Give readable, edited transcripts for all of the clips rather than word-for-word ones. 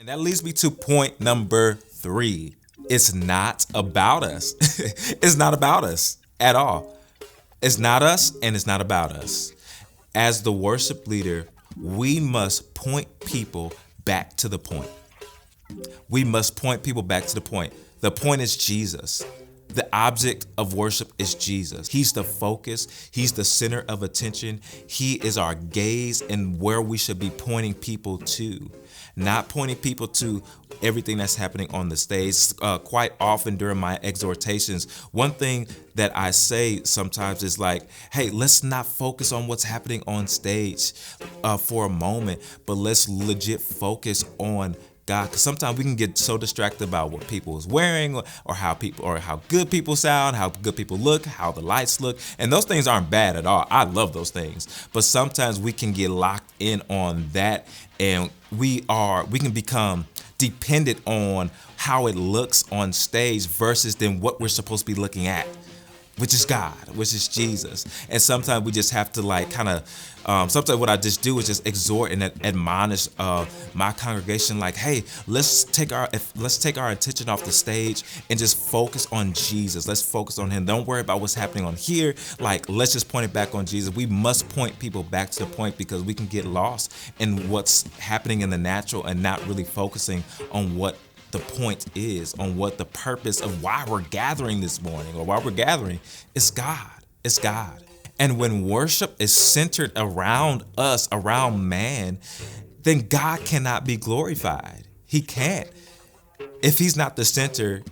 And that leads me to point number three. It's not about us. It's not about us at all. It's not us and it's not about us. As the worship leader, we must point people back to the point. We must point people back to the point. The point is Jesus. The object of worship is Jesus. He's the focus. He's the center of attention. He is our gaze and where we should be pointing people to. Not pointing people to everything that's happening on the stage. Quite often during my exhortations, one thing that I say sometimes is like, hey, let's not focus on what's happening on stage for a moment, but let's legit focus on God, because sometimes we can get so distracted about what people is wearing or how good people sound, how good people look, how the lights look, and those things aren't bad at all. I love those things, but sometimes we can get locked in on that, and we can become dependent on how it looks on stage versus then what we're supposed to be looking at, which is God, which is Jesus. And sometimes we just have to like kind of, sometimes what I just do is just exhort and admonish my congregation, like, hey, let's take our attention off the stage and just focus on Jesus. Let's focus on Him. Don't worry about what's happening on here. Like, let's just point it back on Jesus. We must point people back to the point because we can get lost in what's happening in the natural and not really focusing on what the point is, on what the purpose of why we're gathering this morning or why we're gathering. It's God. It's God. And when worship is centered around us, around man, then God cannot be glorified. He can't. If He's not the center,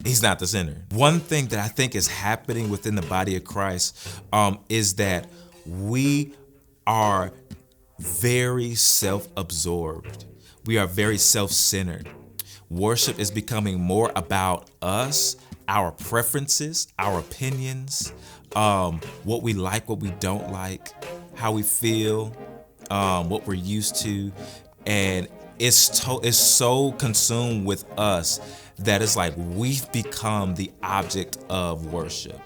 He's not the center. One thing that I think is happening within the body of Christ is that we are very self-absorbed. We are very self-centered. Worship is becoming more about us, our preferences, our opinions, what we like, what we don't like, how we feel, what we're used to, and it's so consumed with us that it's like we've become the object of worship,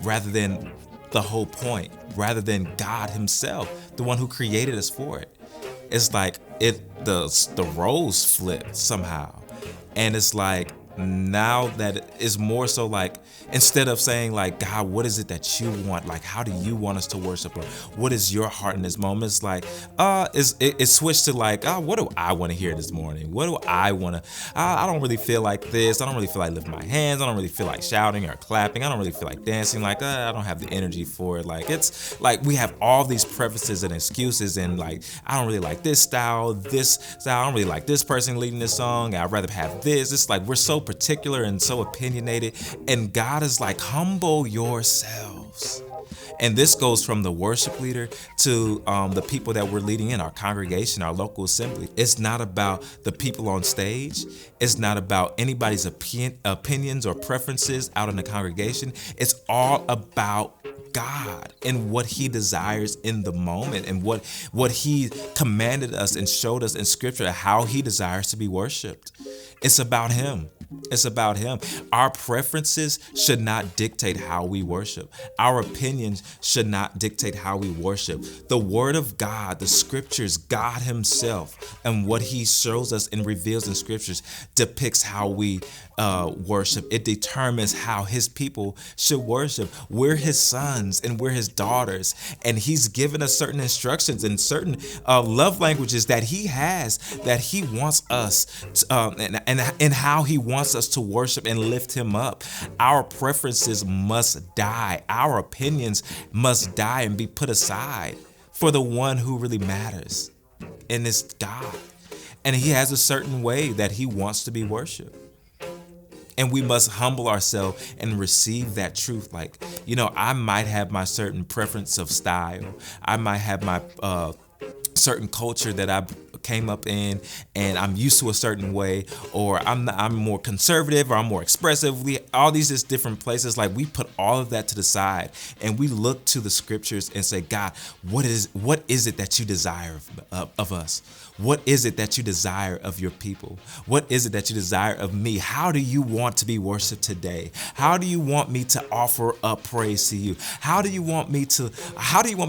rather than the whole point, rather than God Himself, the one who created us for it. It's like the roles flip somehow, and it's like now that it's more so like, instead of saying like, God, what is it that you want? Like, how do you want us to worship? Or what is your heart in this moment? It's like, it switched to like, what do I want to hear this morning? What do I want to, I don't really feel like this. I don't really feel like lifting my hands. I don't really feel like shouting or clapping. I don't really feel like dancing. Like, I don't have the energy for it. Like, it's like we have all these preferences and excuses, and like, I don't really like this style. I don't really like this person leading this song. I'd rather have this. It's like we're so particular and so opinionated, and God is like, humble yourselves. And this goes from the worship leader to the people that we're leading in our congregation, our local assembly. It's not about the people on stage. It's not about anybody's opinions or preferences out in the congregation. It's all about God and what He desires in the moment, and what He commanded us and showed us in Scripture, how He desires to be worshiped. It's about Him. It's about Him. Our preferences should not dictate how we worship. Our opinions should not dictate how we worship. The Word of God, the Scriptures, God Himself, and what He shows us and reveals in Scriptures depicts how we worship. It determines how His people should worship. We're His sons and we're His daughters, and He's given us certain instructions and certain love languages that He has, that He wants us to, and how He wants us to worship and lift Him up. Our preferences must die. Our opinions must die and be put aside for the one who really matters, and it's God. And He has a certain way that He wants to be worshiped. And we must humble ourselves and receive that truth. Like, I might have my certain preference of style. I might have my certain culture that I came up in, and I'm used to a certain way, or I'm more conservative, or I'm more expressive. All these just different places, like we put all of that to the side, and we look to the Scriptures and say, God, what is it that you desire of us? What is it that you desire of your people? What is it that you desire of me? How do you want to be worshiped today? How do you want me to offer up praise to you? How do you want me to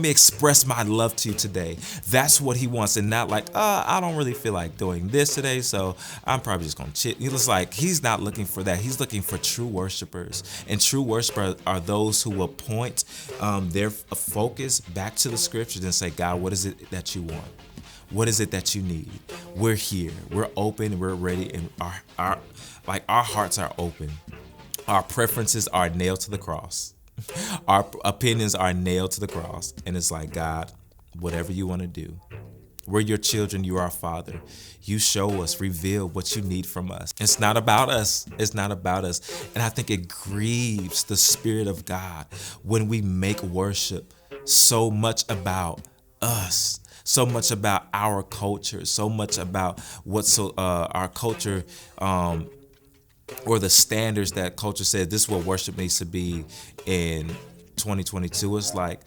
express my love to you today? That's what he wants, and not like, I don't really feel like doing this today, so I'm probably just gonna chill. He's like, he's not looking for that. He's looking for true worshipers, and true worshipers are those who will point their focus back to the scriptures and say, God, what is it that you want? What is it that you need? We're here. We're open. We're ready, and our hearts are open. Our preferences are nailed to the cross. Our opinions are nailed to the cross, and it's like, God, whatever you want to do. We're your children. You are our Father. You show us, reveal what you need from us. It's not about us. It's not about us. And I think it grieves the Spirit of God when we make worship so much about us. So much about our culture, so much about what's our culture, or the standards that culture said this is what worship needs to be in 2022. It's like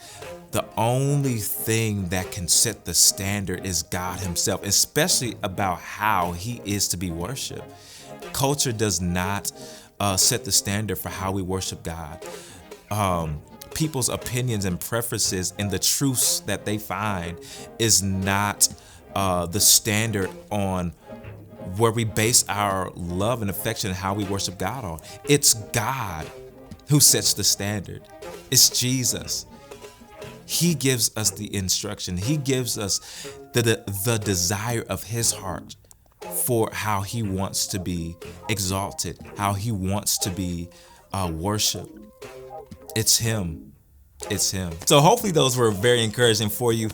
the only thing that can set the standard is God himself, especially about how he is to be worshiped. Culture does not set the standard for how we worship God. People's opinions and preferences and the truths that they find is not the standard on where we base our love and affection and how we worship God on. It's God who sets the standard. It's Jesus. He gives us the instruction. He gives us the desire of his heart for how he wants to be exalted, how he wants to be worshiped. It's him. It's him. So hopefully those were very encouraging for you.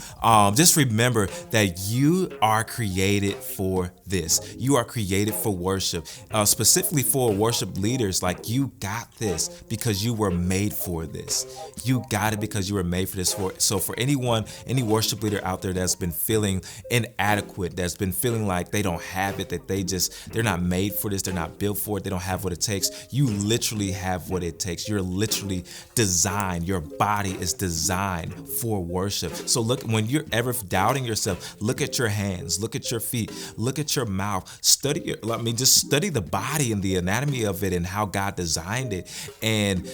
Just remember that you are created for this. You are created for worship, specifically for worship leaders. Like, you got this because you were made for this. You got it because you were made for this. So for anyone, any worship leader out there that's been feeling inadequate, that's been feeling like they don't have it, that they're not made for this, they're not built for it, they don't have what it takes. You literally have what it takes. You're literally designed. Your body is designed for worship. So look, when you're ever doubting yourself, look at your hands, look at your feet, look at your mouth, just study the body and the anatomy of it and how God designed it, and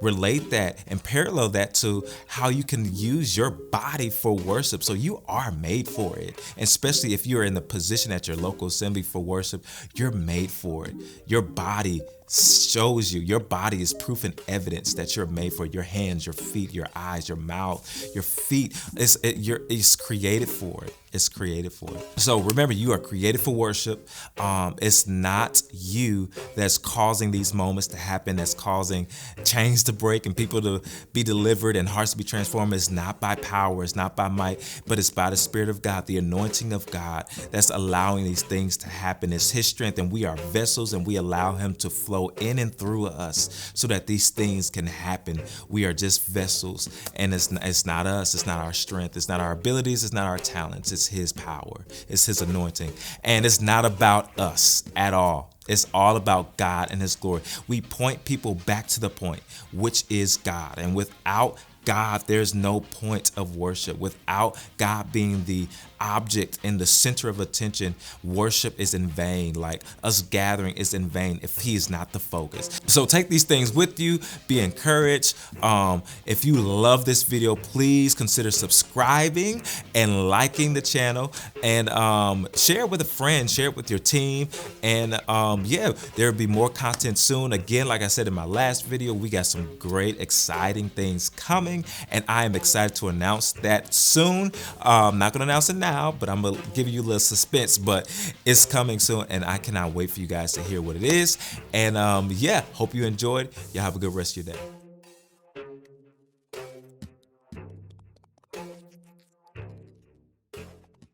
relate that and parallel that to how you can use your body for worship. So you are made for it, and especially if you're in the position at your local assembly for worship, you're made for it. Your body shows you, your body is proof and evidence that you're made for it. Your hands, your feet, your eyes, your mouth, your feet, it's created for it. It's created for it. So remember, you are created for worship. It's not you that's causing these moments to happen, that's causing chains to break and people to be delivered and hearts to be transformed. It's not by power, it's not by might, but it's by the Spirit of God, the anointing of God that's allowing these things to happen. It's his strength, and we are vessels, and we allow him to flow in and through us so that these things can happen. We are just vessels, and it's not us, it's not our strength, it's not our abilities, it's not our talents. It's his power, it's his anointing, and it's not about us at all. It's all about God and his glory. We point people back to the point, which is God, and without God, there's no point of worship. Without God being the object in the center of attention, worship is in vain. Like, us gathering is in vain if he is not the focus. So take these things with you, be encouraged. If you love this video, please consider subscribing and liking the channel, and share it with a friend, share it with your team, and yeah, there'll be more content soon. Again, like I said in my last video, we got some great, exciting things coming, and I am excited to announce that soon. I'm not gonna announce it now, but I'm gonna give you a little suspense, but it's coming soon, and I cannot wait for you guys to hear what it is. And yeah, hope you enjoyed. Y'all have a good rest of your day.